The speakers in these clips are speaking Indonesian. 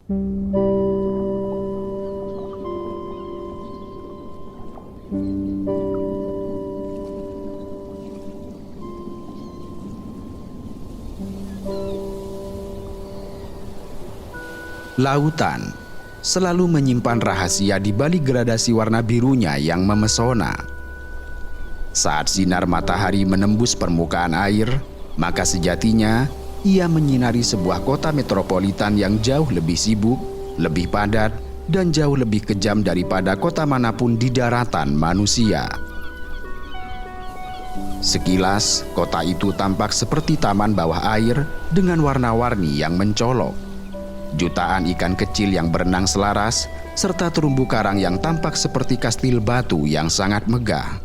Lautan selalu menyimpan rahasia di balik gradasi warna birunya yang memesona. Saat sinar matahari menembus permukaan air, maka sejatinya ia menyinari sebuah kota metropolitan yang jauh lebih sibuk, lebih padat, dan jauh lebih kejam daripada kota manapun di daratan manusia. Sekilas, kota itu tampak seperti taman bawah air dengan warna-warni yang mencolok. Jutaan ikan kecil yang berenang selaras, serta terumbu karang yang tampak seperti kastil batu yang sangat megah.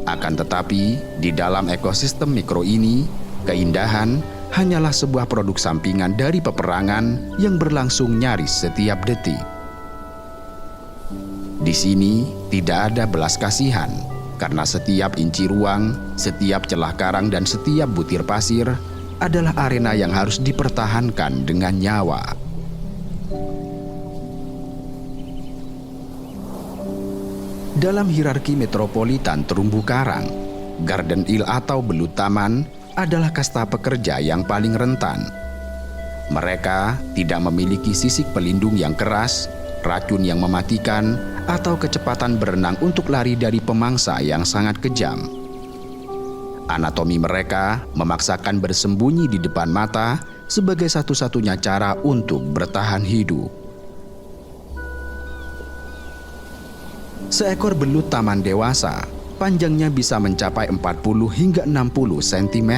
Akan tetapi, di dalam ekosistem mikro ini, keindahan hanyalah sebuah produk sampingan dari peperangan yang berlangsung nyaris setiap detik. Di sini tidak ada belas kasihan, karena setiap inci ruang, setiap celah karang, dan setiap butir pasir adalah arena yang harus dipertahankan dengan nyawa. Dalam hierarki metropolitan terumbu karang, Garden Hill atau belut taman adalah kasta pekerja yang paling rentan. Mereka tidak memiliki sisik pelindung yang keras, racun yang mematikan, atau kecepatan berenang untuk lari dari pemangsa yang sangat kejam. Anatomi mereka memaksakan bersembunyi di depan mata sebagai satu-satunya cara untuk bertahan hidup. Seekor belut taman dewasa panjangnya bisa mencapai 40 hingga 60 cm.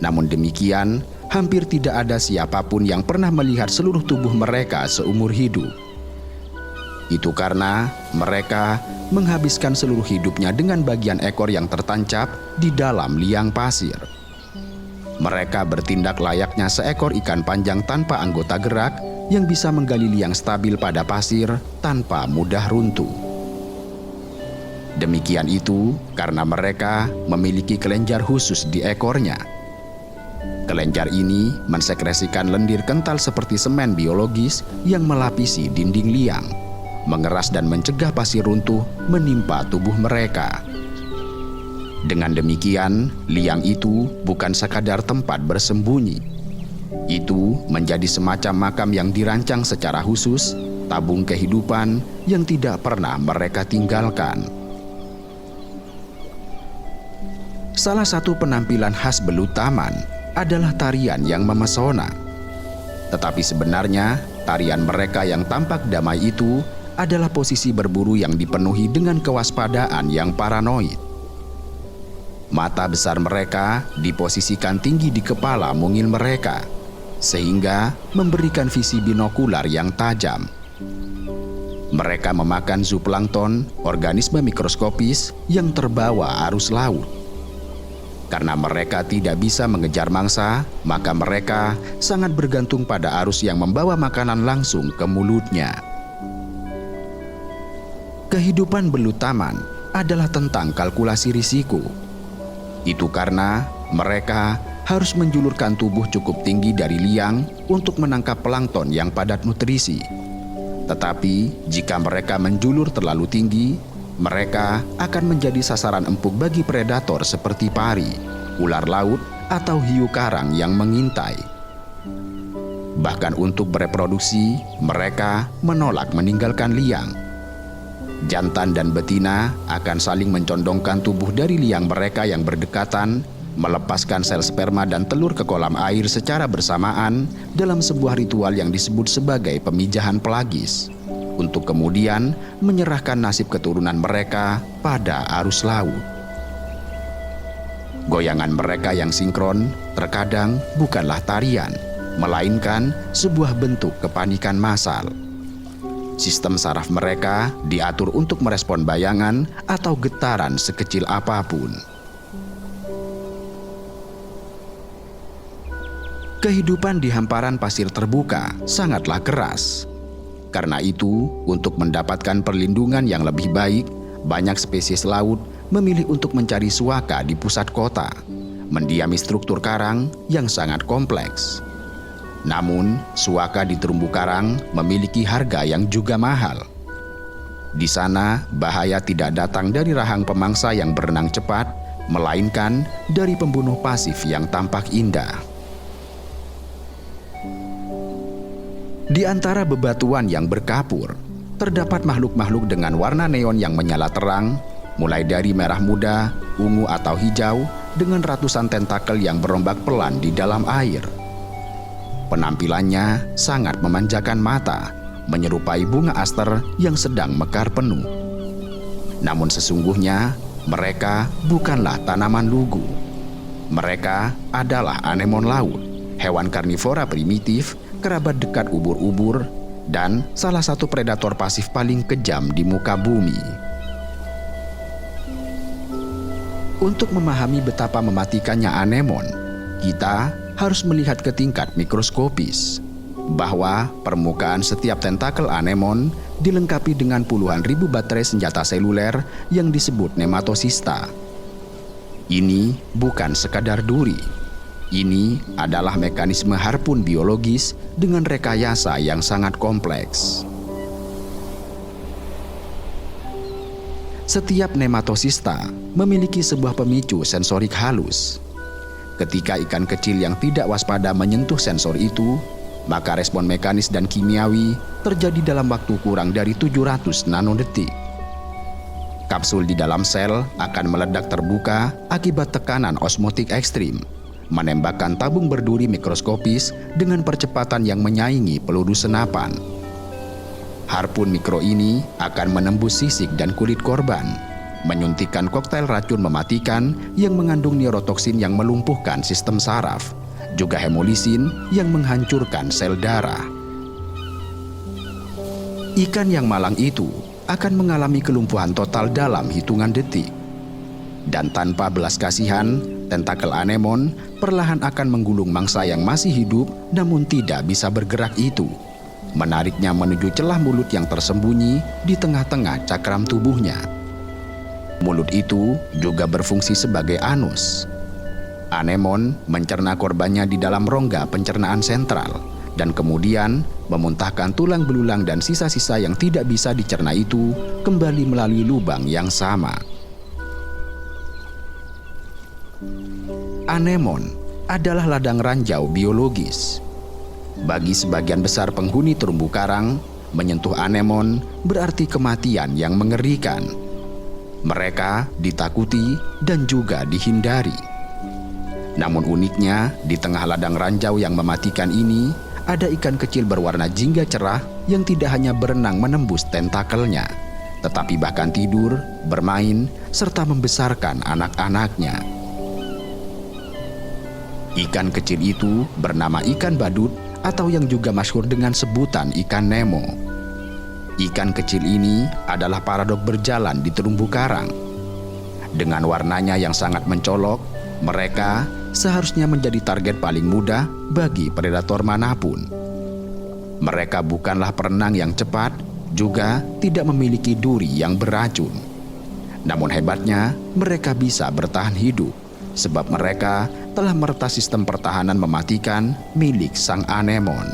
Namun demikian, hampir tidak ada siapapun yang pernah melihat seluruh tubuh mereka seumur hidup. Itu karena mereka menghabiskan seluruh hidupnya dengan bagian ekor yang tertancap di dalam liang pasir. Mereka bertindak layaknya seekor ikan panjang tanpa anggota gerak yang bisa menggali liang stabil pada pasir tanpa mudah runtuh. Demikian itu karena mereka memiliki kelenjar khusus di ekornya. Kelenjar ini mensekresikan lendir kental seperti semen biologis yang melapisi dinding liang, mengeras dan mencegah pasir runtuh menimpa tubuh mereka. Dengan demikian, liang itu bukan sekadar tempat bersembunyi. Itu menjadi semacam makam yang dirancang secara khusus, tabung kehidupan yang tidak pernah mereka tinggalkan. Salah satu penampilan khas belut taman adalah tarian yang memesona. Tetapi sebenarnya, tarian mereka yang tampak damai itu adalah posisi berburu yang dipenuhi dengan kewaspadaan yang paranoid. Mata besar mereka diposisikan tinggi di kepala mungil mereka, sehingga memberikan visi binokular yang tajam. Mereka memakan zooplankton, organisme mikroskopis yang terbawa arus laut. Karena mereka tidak bisa mengejar mangsa, maka mereka sangat bergantung pada arus yang membawa makanan langsung ke mulutnya. Kehidupan belut taman adalah tentang kalkulasi risiko. Itu karena mereka harus menjulurkan tubuh cukup tinggi dari liang untuk menangkap plankton yang padat nutrisi. Tetapi jika mereka menjulur terlalu tinggi, mereka akan menjadi sasaran empuk bagi predator seperti pari, ular laut, atau hiu karang yang mengintai. Bahkan untuk bereproduksi, mereka menolak meninggalkan liang. Jantan dan betina akan saling mencondongkan tubuh dari liang mereka yang berdekatan, melepaskan sel sperma dan telur ke kolam air secara bersamaan dalam sebuah ritual yang disebut sebagai pemijahan pelagis, untuk kemudian menyerahkan nasib keturunan mereka pada arus laut. Goyangan mereka yang sinkron terkadang bukanlah tarian, melainkan sebuah bentuk kepanikan massal. Sistem saraf mereka diatur untuk merespon bayangan atau getaran sekecil apapun. Kehidupan di hamparan pasir terbuka sangatlah keras. Karena itu, untuk mendapatkan perlindungan yang lebih baik, banyak spesies laut memilih untuk mencari suaka di pusat kota, mendiami struktur karang yang sangat kompleks. Namun, suaka di terumbu karang memiliki harga yang juga mahal. Di sana, bahaya tidak datang dari rahang pemangsa yang berenang cepat, melainkan dari pembunuh pasif yang tampak indah. Di antara bebatuan yang berkapur, terdapat makhluk-makhluk dengan warna neon yang menyala terang, mulai dari merah muda, ungu atau hijau, dengan ratusan tentakel yang berombak pelan di dalam air. Penampilannya sangat memanjakan mata, menyerupai bunga aster yang sedang mekar penuh. Namun sesungguhnya, mereka bukanlah tanaman lugu. Mereka adalah anemon laut, hewan karnivora primitif, kerabat dekat ubur-ubur, dan salah satu predator pasif paling kejam di muka bumi. Untuk memahami betapa mematikannya anemon, kita harus melihat ke tingkat mikroskopis, bahwa permukaan setiap tentakel anemon dilengkapi dengan puluhan ribu baterai senjata seluler yang disebut nematosista. Ini bukan sekadar duri. Ini adalah mekanisme harpun biologis dengan rekayasa yang sangat kompleks. Setiap nematosista memiliki sebuah pemicu sensorik halus. Ketika ikan kecil yang tidak waspada menyentuh sensor itu, maka respon mekanis dan kimiawi terjadi dalam waktu kurang dari 700 nanodetik. Kapsul di dalam sel akan meledak terbuka akibat tekanan osmotik ekstrim, menembakkan tabung berduri mikroskopis dengan percepatan yang menyaingi peluru senapan. Harpun mikro ini akan menembus sisik dan kulit korban, menyuntikkan koktail racun mematikan yang mengandung neurotoksin yang melumpuhkan sistem saraf, juga hemolisin yang menghancurkan sel darah. Ikan yang malang itu akan mengalami kelumpuhan total dalam hitungan detik. Dan tanpa belas kasihan, tentakel anemon perlahan akan menggulung mangsa yang masih hidup namun tidak bisa bergerak itu, menariknya menuju celah mulut yang tersembunyi di tengah-tengah cakram tubuhnya. Mulut itu juga berfungsi sebagai anus. Anemon mencerna korbannya di dalam rongga pencernaan sentral dan kemudian memuntahkan tulang belulang dan sisa-sisa yang tidak bisa dicerna itu kembali melalui lubang yang sama. Anemon adalah ladang ranjau biologis. Bagi sebagian besar penghuni terumbu karang, menyentuh anemon berarti kematian yang mengerikan. Mereka ditakuti dan juga dihindari. Namun uniknya, di tengah ladang ranjau yang mematikan ini, ada ikan kecil berwarna jingga cerah yang tidak hanya berenang menembus tentakelnya, tetapi bahkan tidur, bermain, serta membesarkan anak-anaknya. Ikan kecil itu bernama ikan badut atau yang juga masyhur dengan sebutan ikan Nemo. Ikan kecil ini adalah paradok berjalan di terumbu karang. Dengan warnanya yang sangat mencolok, mereka seharusnya menjadi target paling mudah bagi predator manapun. Mereka bukanlah perenang yang cepat, juga tidak memiliki duri yang beracun. Namun hebatnya, mereka bisa bertahan hidup, sebab mereka telah meretas sistem pertahanan mematikan milik sang anemon.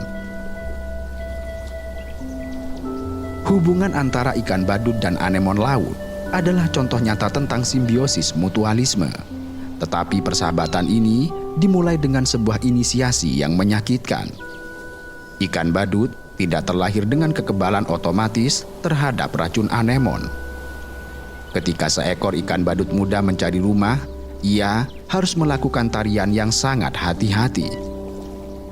Hubungan antara ikan badut dan anemon laut adalah contoh nyata tentang simbiosis mutualisme. Tetapi persahabatan ini dimulai dengan sebuah inisiasi yang menyakitkan. Ikan badut tidak terlahir dengan kekebalan otomatis terhadap racun anemon. Ketika seekor ikan badut muda mencari rumah, ia harus melakukan tarian yang sangat hati-hati.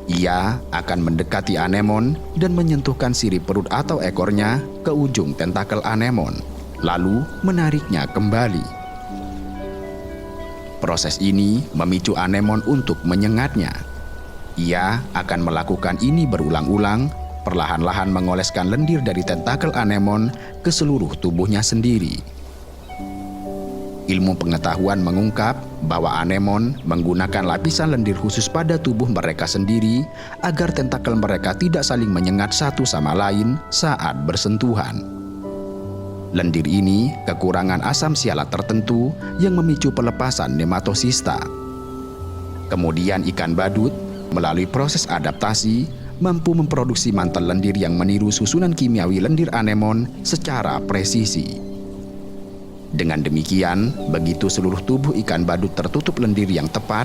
Ia akan mendekati anemon dan menyentuhkan sirip perut atau ekornya ke ujung tentakel anemon, lalu menariknya kembali. Proses ini memicu anemon untuk menyengatnya. Ia akan melakukan ini berulang-ulang, perlahan-lahan mengoleskan lendir dari tentakel anemon ke seluruh tubuhnya sendiri. Ilmu pengetahuan mengungkap bahwa anemon menggunakan lapisan lendir khusus pada tubuh mereka sendiri agar tentakel mereka tidak saling menyengat satu sama lain saat bersentuhan. Lendir ini kekurangan asam sialat tertentu yang memicu pelepasan nematosista. Kemudian ikan badut melalui proses adaptasi, mampu memproduksi mantel lendir yang meniru susunan kimiawi lendir anemon secara presisi. Dengan demikian, begitu seluruh tubuh ikan badut tertutup lendir yang tepat,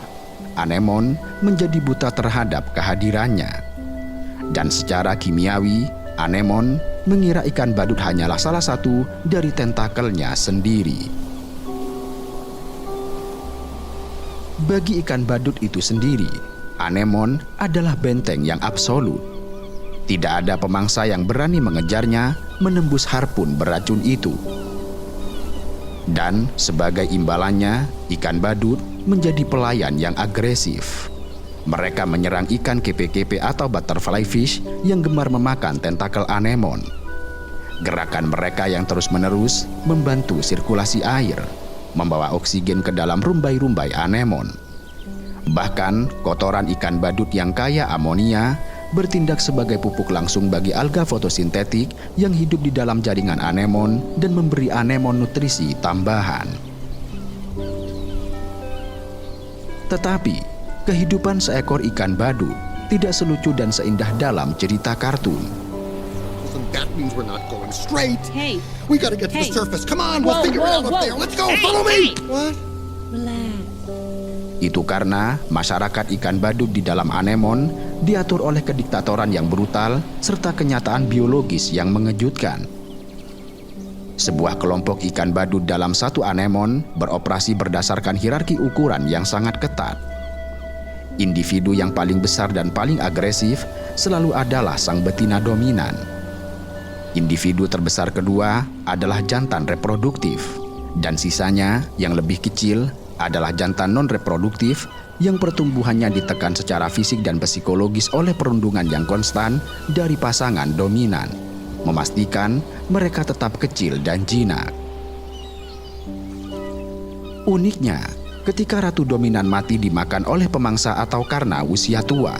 anemon menjadi buta terhadap kehadirannya. Dan secara kimiawi, anemon mengira ikan badut hanyalah salah satu dari tentakelnya sendiri. Bagi ikan badut itu sendiri, anemon adalah benteng yang absolut. Tidak ada pemangsa yang berani mengejarnya menembus harpun beracun itu. Dan sebagai imbalannya, ikan badut menjadi pelayan yang agresif. Mereka menyerang ikan kepe-kepe atau butterfly fish yang gemar memakan tentakel anemon. Gerakan mereka yang terus-menerus membantu sirkulasi air, membawa oksigen ke dalam rumbai-rumbai anemon. Bahkan, kotoran ikan badut yang kaya amonia bertindak sebagai pupuk langsung bagi alga fotosintetik yang hidup di dalam jaringan anemon dan memberi anemon nutrisi tambahan. Tetapi, kehidupan seekor ikan badut tidak selucu dan seindah dalam cerita kartun. That means we're not going straight. Hey. We gotta get to the surface. Come on, we'll figure it out up there. Let's go, follow me. What? Relax. Itu karena masyarakat ikan badut di dalam anemon diatur oleh kediktatoran yang brutal serta kenyataan biologis yang mengejutkan. Sebuah kelompok ikan badut dalam satu anemon beroperasi berdasarkan hierarki ukuran yang sangat ketat. Individu yang paling besar dan paling agresif selalu adalah sang betina dominan. Individu terbesar kedua adalah jantan reproduktif, dan sisanya yang lebih kecil adalah jantan non-reproduktif yang pertumbuhannya ditekan secara fisik dan psikologis oleh perundungan yang konstan dari pasangan dominan, memastikan mereka tetap kecil dan jinak. Uniknya, ketika ratu dominan mati dimakan oleh pemangsa atau karena usia tua,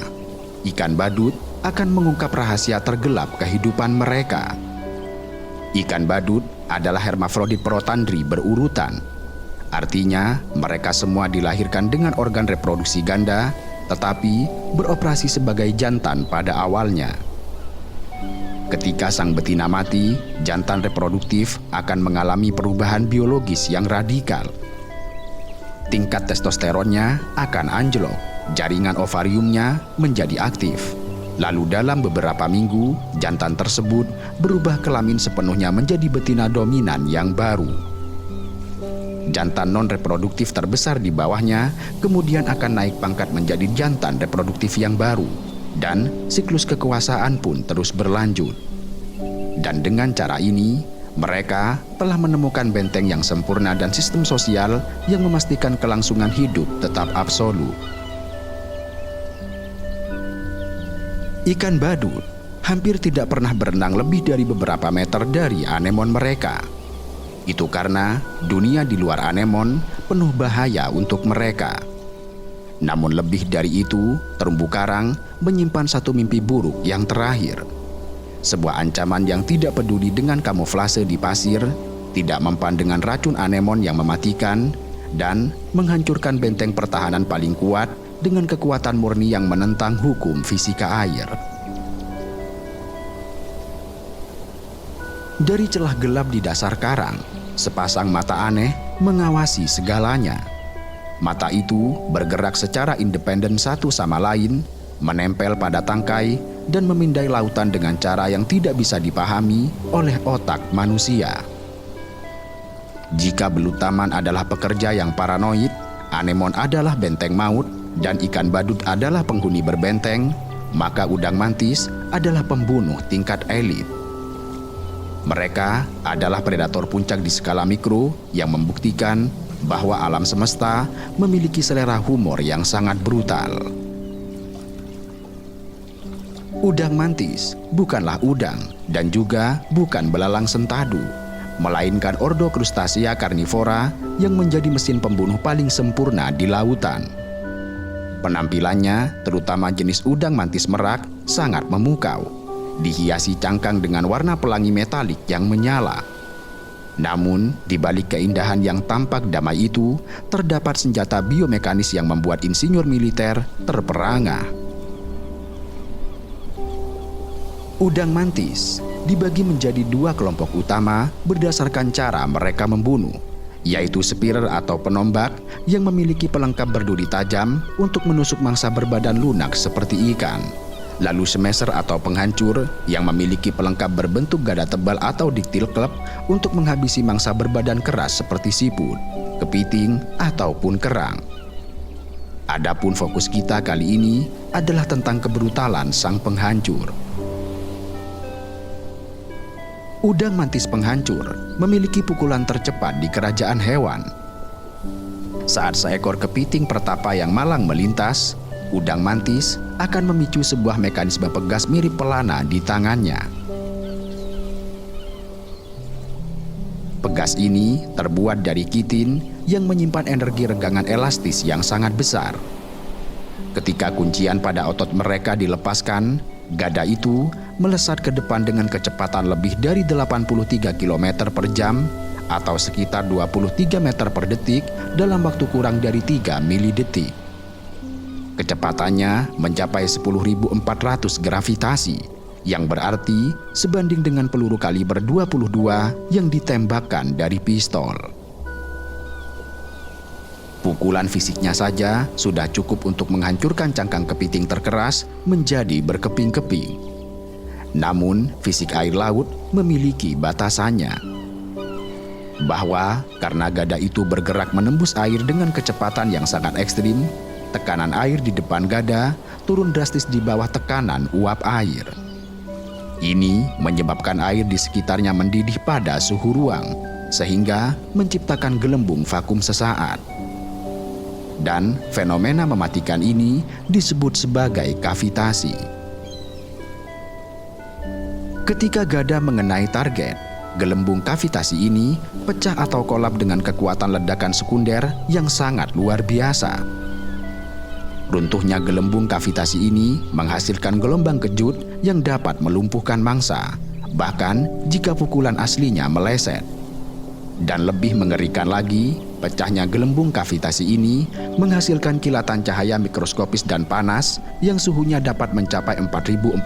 ikan badut akan mengungkap rahasia tergelap kehidupan mereka. Ikan badut adalah hermafrodit protandri berurutan. Artinya, mereka semua dilahirkan dengan organ reproduksi ganda, tetapi beroperasi sebagai jantan pada awalnya. Ketika sang betina mati, jantan reproduktif akan mengalami perubahan biologis yang radikal. Tingkat testosteronnya akan anjlok, jaringan ovariumnya menjadi aktif. Lalu dalam beberapa minggu, jantan tersebut berubah kelamin sepenuhnya menjadi betina dominan yang baru. Jantan non-reproduktif terbesar di bawahnya kemudian akan naik pangkat menjadi jantan reproduktif yang baru, dan siklus kekuasaan pun terus berlanjut. Dan dengan cara ini, mereka telah menemukan benteng yang sempurna dan sistem sosial yang memastikan kelangsungan hidup tetap absolut. Ikan badut hampir tidak pernah berenang lebih dari beberapa meter dari anemon mereka. Itu karena dunia di luar anemon penuh bahaya untuk mereka. Namun lebih dari itu, terumbu karang menyimpan satu mimpi buruk yang terakhir. Sebuah ancaman yang tidak peduli dengan kamuflase di pasir, tidak mempan dengan racun anemon yang mematikan, dan menghancurkan benteng pertahanan paling kuat dengan kekuatan murni yang menentang hukum fisika air. Dari celah gelap di dasar karang, sepasang mata aneh mengawasi segalanya. Mata itu bergerak secara independen satu sama lain, menempel pada tangkai, dan memindai lautan dengan cara yang tidak bisa dipahami oleh otak manusia. Jika belut taman adalah pekerja yang paranoid, anemon adalah benteng maut, dan ikan badut adalah penghuni berbenteng, maka udang mantis adalah pembunuh tingkat elit. Mereka adalah predator puncak di skala mikro yang membuktikan bahwa alam semesta memiliki selera humor yang sangat brutal. Udang mantis bukanlah udang dan juga bukan belalang sentadu, melainkan ordo krustasea karnivora yang menjadi mesin pembunuh paling sempurna di lautan. Penampilannya, terutama jenis udang mantis merak, sangat memukau, dihiasi cangkang dengan warna pelangi metalik yang menyala. Namun, di balik keindahan yang tampak damai itu, terdapat senjata biomekanis yang membuat insinyur militer terperangah. Udang mantis dibagi menjadi dua kelompok utama berdasarkan cara mereka membunuh, yaitu spearer atau penombak yang memiliki pelengkap berduri tajam untuk menusuk mangsa berbadan lunak seperti ikan. Lalu smasher atau penghancur yang memiliki pelengkap berbentuk gada tebal atau diktil klep untuk menghabisi mangsa berbadan keras seperti siput, kepiting, ataupun kerang. Adapun fokus kita kali ini adalah tentang kebrutalan sang penghancur. Udang mantis penghancur memiliki pukulan tercepat di kerajaan hewan. Saat seekor kepiting pertapa yang malang melintas, udang mantis akan memicu sebuah mekanisme pegas mirip pelana di tangannya. Pegas ini terbuat dari kitin yang menyimpan energi regangan elastis yang sangat besar. Ketika kuncian pada otot mereka dilepaskan, gada itu melesat ke depan dengan kecepatan lebih dari 83 km per jam atau sekitar 23 meter per detik dalam waktu kurang dari 3 milidetik. Kecepatannya mencapai 10.400 gravitasi, yang berarti sebanding dengan peluru kaliber 22 yang ditembakkan dari pistol. Pukulan fisiknya saja sudah cukup untuk menghancurkan cangkang kepiting terkeras menjadi berkeping-keping. Namun, fisik air laut memiliki batasannya. Bahwa karena gada itu bergerak menembus air dengan kecepatan yang sangat ekstrim, tekanan air di depan gada turun drastis di bawah tekanan uap air. Ini menyebabkan air di sekitarnya mendidih pada suhu ruang, sehingga menciptakan gelembung vakum sesaat. Dan fenomena mematikan ini disebut sebagai kavitasi. Ketika gada mengenai target, gelembung kavitasi ini pecah atau kolap dengan kekuatan ledakan sekunder yang sangat luar biasa. Runtuhnya gelembung kavitasi ini menghasilkan gelombang kejut yang dapat melumpuhkan mangsa, bahkan jika pukulan aslinya meleset. Dan lebih mengerikan lagi, pecahnya gelembung kavitasi ini menghasilkan kilatan cahaya mikroskopis dan panas yang suhunya dapat mencapai 4.400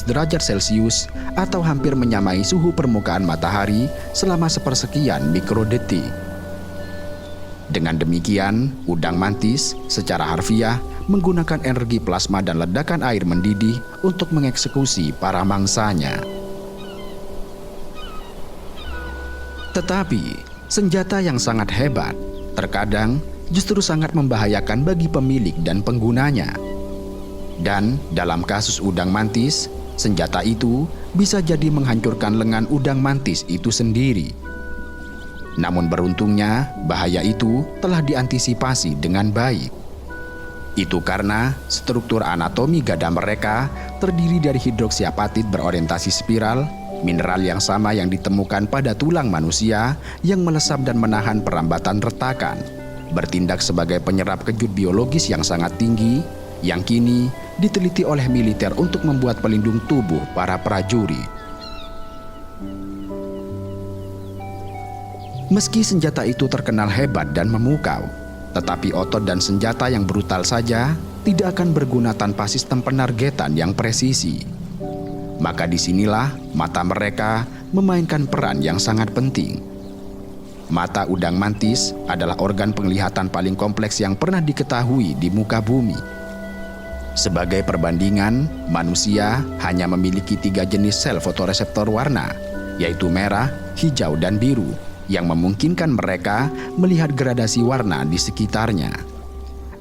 derajat Celcius atau hampir menyamai suhu permukaan matahari selama sepersekian mikrodetik. Dengan demikian, udang mantis secara harfiah menggunakan energi plasma dan ledakan air mendidih untuk mengeksekusi para mangsanya. Tetapi, senjata yang sangat hebat terkadang justru sangat membahayakan bagi pemilik dan penggunanya. Dan dalam kasus udang mantis, senjata itu bisa jadi menghancurkan lengan udang mantis itu sendiri. Namun beruntungnya, bahaya itu telah diantisipasi dengan baik. Itu karena struktur anatomi gada mereka terdiri dari hidroksiapatit berorientasi spiral, mineral yang sama yang ditemukan pada tulang manusia yang melesap dan menahan perambatan retakan, bertindak sebagai penyerap kejut biologis yang sangat tinggi, yang kini diteliti oleh militer untuk membuat pelindung tubuh para prajurit. Meski senjata itu terkenal hebat dan memukau, tetapi otot dan senjata yang brutal saja tidak akan berguna tanpa sistem penargetan yang presisi. Maka disinilah mata mereka memainkan peran yang sangat penting. Mata udang mantis adalah organ penglihatan paling kompleks yang pernah diketahui di muka bumi. Sebagai perbandingan, manusia hanya memiliki 3 jenis sel fotoreseptor warna, yaitu merah, hijau, dan biru, yang memungkinkan mereka melihat gradasi warna di sekitarnya.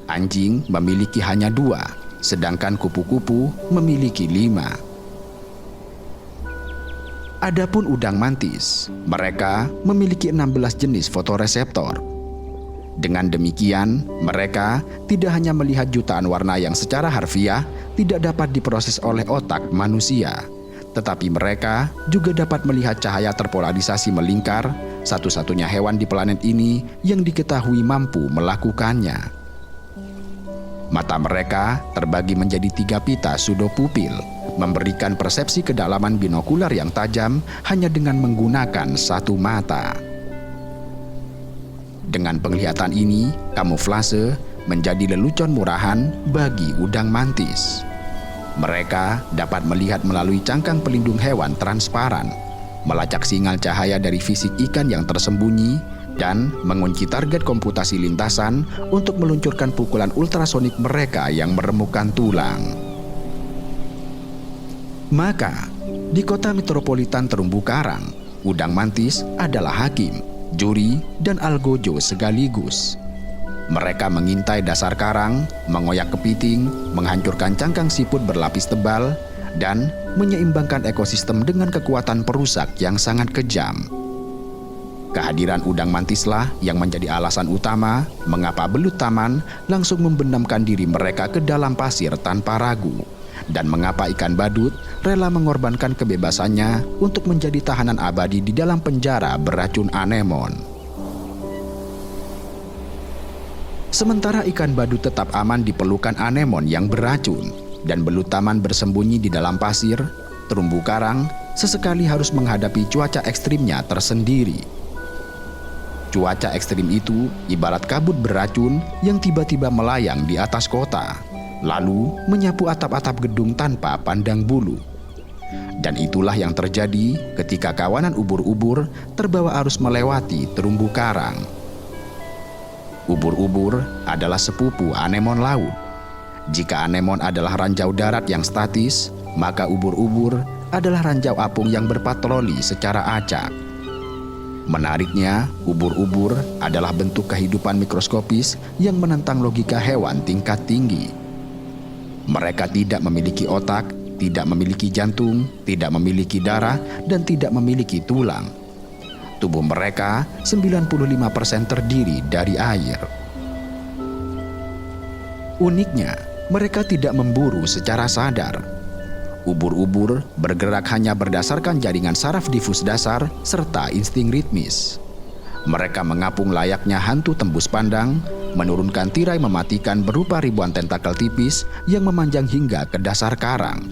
Anjing memiliki hanya 2, sedangkan kupu-kupu memiliki 5. Adapun udang mantis, mereka memiliki 16 jenis fotoreseptor. Dengan demikian, mereka tidak hanya melihat jutaan warna yang secara harfiah tidak dapat diproses oleh otak manusia, tetapi mereka juga dapat melihat cahaya terpolarisasi melingkar, satu-satunya hewan di planet ini yang diketahui mampu melakukannya. Mata mereka terbagi menjadi 3 pita pseudopupil, memberikan persepsi kedalaman binokular yang tajam hanya dengan menggunakan 1 mata. Dengan penglihatan ini, kamuflase menjadi lelucon murahan bagi udang mantis. Mereka dapat melihat melalui cangkang pelindung hewan transparan, melacak sinyal cahaya dari fisik ikan yang tersembunyi, dan mengunci target komputasi lintasan untuk meluncurkan pukulan ultrasonik mereka yang meremukkan tulang. Maka, di kota metropolitan terumbu karang, udang mantis adalah hakim, juri, dan algojo sekaligus. Mereka mengintai dasar karang, mengoyak kepiting, menghancurkan cangkang siput berlapis tebal, dan menyeimbangkan ekosistem dengan kekuatan perusak yang sangat kejam. Kehadiran udang mantislah yang menjadi alasan utama mengapa belut taman langsung membenamkan diri mereka ke dalam pasir tanpa ragu, dan mengapa ikan badut rela mengorbankan kebebasannya untuk menjadi tahanan abadi di dalam penjara beracun anemon. Sementara ikan badut tetap aman di pelukan anemon yang beracun dan belut taman bersembunyi di dalam pasir, terumbu karang sesekali harus menghadapi cuaca ekstrimnya tersendiri. Cuaca ekstrim itu ibarat kabut beracun yang tiba-tiba melayang di atas kota, lalu menyapu atap-atap gedung tanpa pandang bulu. Dan itulah yang terjadi ketika kawanan ubur-ubur terbawa arus melewati terumbu karang. Ubur-ubur adalah sepupu anemon laut. Jika anemon adalah ranjau darat yang statis, maka ubur-ubur adalah ranjau apung yang berpatroli secara acak. Menariknya, ubur-ubur adalah bentuk kehidupan mikroskopis yang menentang logika hewan tingkat tinggi. Mereka tidak memiliki otak, tidak memiliki jantung, tidak memiliki darah, dan tidak memiliki tulang. Tubuh mereka 95% terdiri dari air. Uniknya, mereka tidak memburu secara sadar. Ubur-ubur bergerak hanya berdasarkan jaringan saraf difus dasar serta insting ritmis. Mereka mengapung layaknya hantu tembus pandang, menurunkan tirai mematikan berupa ribuan tentakel tipis yang memanjang hingga ke dasar karang.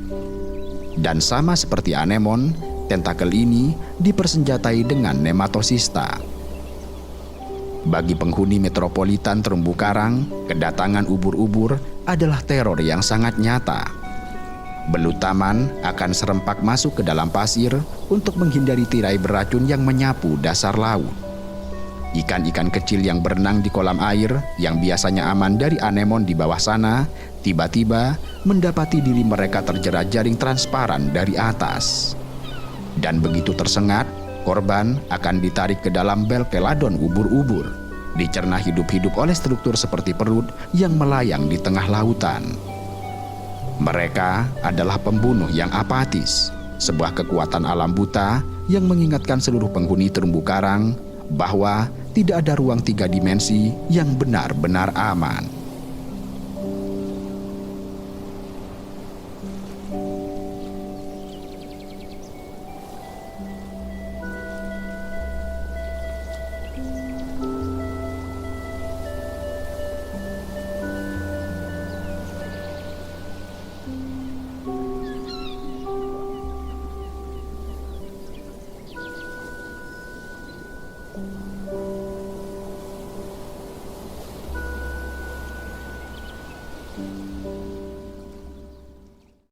Dan sama seperti anemon, tentakel ini dipersenjatai dengan nematosista. Bagi penghuni metropolitan terumbu karang, kedatangan ubur-ubur adalah teror yang sangat nyata. Belut taman akan serempak masuk ke dalam pasir untuk menghindari tirai beracun yang menyapu dasar laut. Ikan-ikan kecil yang berenang di kolam air yang biasanya aman dari anemon di bawah sana, tiba-tiba mendapati diri mereka terjerat jaring transparan dari atas. Dan begitu tersengat, korban akan ditarik ke dalam bel keladon ubur-ubur, dicerna hidup-hidup oleh struktur seperti perut yang melayang di tengah lautan. Mereka adalah pembunuh yang apatis, sebuah kekuatan alam buta yang mengingatkan seluruh penghuni terumbu karang bahwa tidak ada ruang 3 dimensi yang benar-benar aman.